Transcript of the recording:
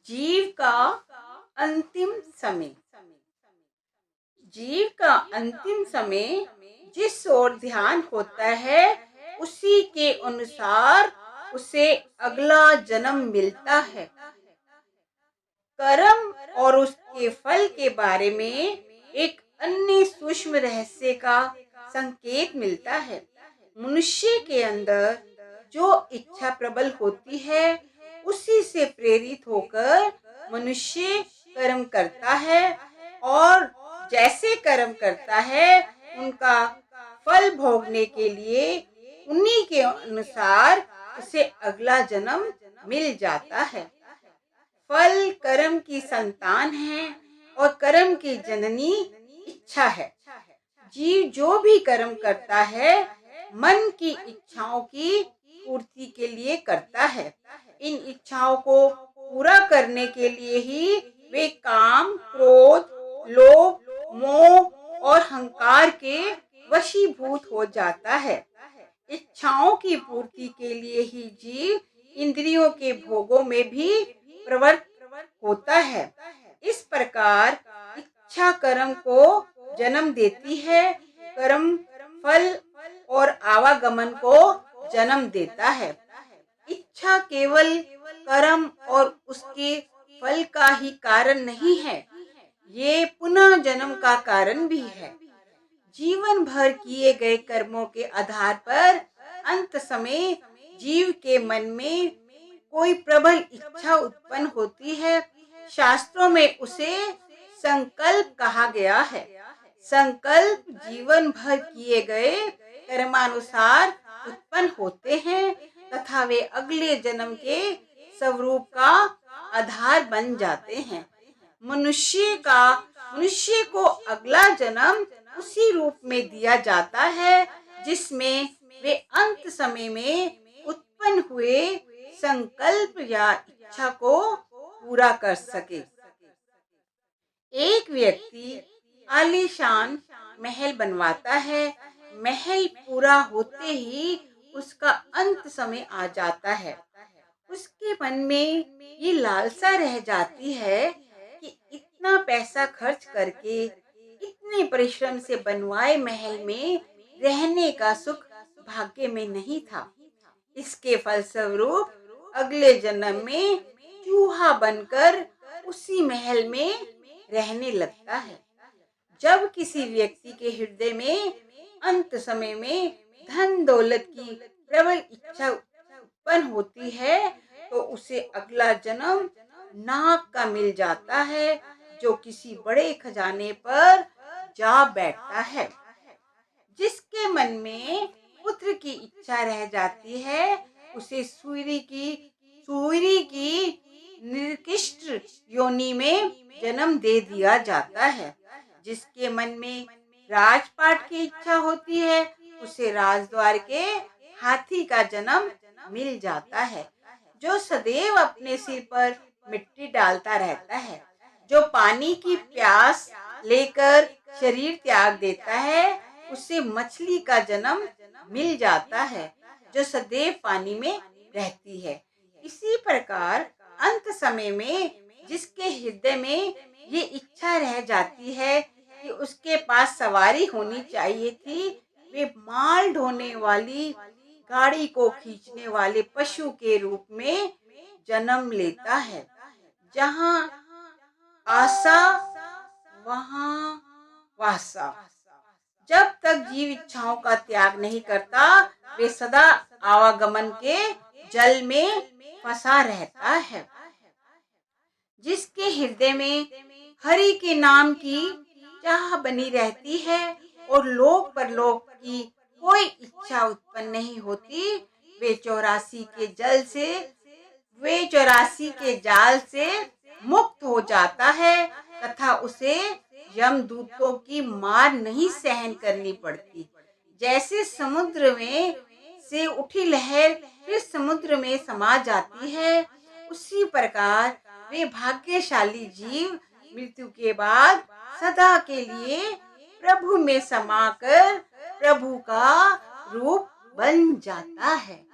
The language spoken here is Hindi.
जीव का अंतिम समय। जीव का अंतिम समय जिस ओर ध्यान होता है उसी के अनुसार उसे अगला जन्म मिलता है। कर्म और उसके फल के बारे में एक अन्य सूक्ष्म रहस्य का संकेत मिलता है। मनुष्य के अंदर जो इच्छा प्रबल होती है उसी से प्रेरित होकर मनुष्य कर्म करता है और जैसे कर्म करता है उनका फल भोगने के लिए उन्हीं के अनुसार उसे अगला जन्म मिल जाता है। फल कर्म की संतान है और कर्म की जननी इच्छा है। जीव जो भी कर्म करता है मन की इच्छाओं की पूर्ति के लिए करता है। इन इच्छाओं को पूरा करने के लिए ही वे काम, क्रोध, लोभ, मोह और अहंकार के वशीभूत हो जाता है। इच्छाओं की पूर्ति के लिए ही जीव इंद्रियों के भोगों में भी प्रवृत्त होता है। इस प्रकार इच्छा कर्म को जन्म देती है, कर्म फल और आवागमन को जन्म देता है। इच्छा केवल कर्म और उसके फल का ही कारण नहीं है, ये पुनः जन्म का कारण भी है। जीवन भर किए गए कर्मों के आधार पर अंत समय जीव के मन में कोई प्रबल इच्छा उत्पन्न होती है। शास्त्रों में उसे संकल्प कहा गया है। संकल्प जीवन भर किए गए कर्मानुसार उत्पन्न होते हैं तथा वे अगले जन्म के स्वरूप का आधार बन जाते हैं। मनुष्य को अगला जन्म उसी रूप में दिया जाता है जिसमें वे अंत समय में उत्पन्न हुए संकल्प या इच्छा को पूरा कर सके। एक व्यक्ति आलीशान महल बनवाता है। महल पूरा होते ही उसका अंत समय आ जाता है। उसके मन में ये लालसा रह जाती है कि इतना पैसा खर्च करके इतने परिश्रम से बनवाए महल में रहने का सुख भाग्य में नहीं था। इसके फलस्वरूप अगले जन्म में चूहा बनकर उसी महल में रहने लगता है। जब किसी व्यक्ति के हृदय में अंत समय में धन दौलत की प्रबल इच्छा उत्पन्न होती है तो उसे अगला जन्म नाग का मिल जाता है जो किसी बड़े खजाने पर जा बैठता है। जिसके मन में पुत्र की इच्छा रह जाती है उसे सूरी की निकृष्ट योनि में जन्म दे दिया जाता है। जिसके मन में राजपाट की इच्छा होती है उसे राजद्वार के हाथी का जन्म मिल जाता है जो सदैव अपने सिर पर मिट्टी डालता रहता है। जो पानी की प्यास लेकर शरीर त्याग देता है उसे मछली का जन्म मिल जाता है जो सदैव पानी में रहती है। इसी प्रकार अंत समय में जिसके हृदय में ये इच्छा रह जाती है कि उसके पास सवारी होनी चाहिए थी, वे माल ढोने वाली गाड़ी को खींचने वाले पशु के रूप में जन्म लेता है। जहाँ आशा वहाँ वासा। जब तक जीव इच्छाओं का त्याग नहीं करता वे सदा आवागमन के जल में फंसा रहता है। जिसके हृदय में हरि के नाम की चाह बनी रहती है और लोक परलोक की कोई इच्छा उत्पन्न नहीं होती, वे 84 के जाल से मुक्त हो जाता है तथा उसे यमदूतों की मार नहीं सहन करनी पड़ती। जैसे समुद्र में से उठी लहर फिर समुद्र में समा जाती है, उसी प्रकार वे भाग्यशाली जीव मृत्यु के बाद सदा के लिए प्रभु में समाकर प्रभु का रूप बन जाता है।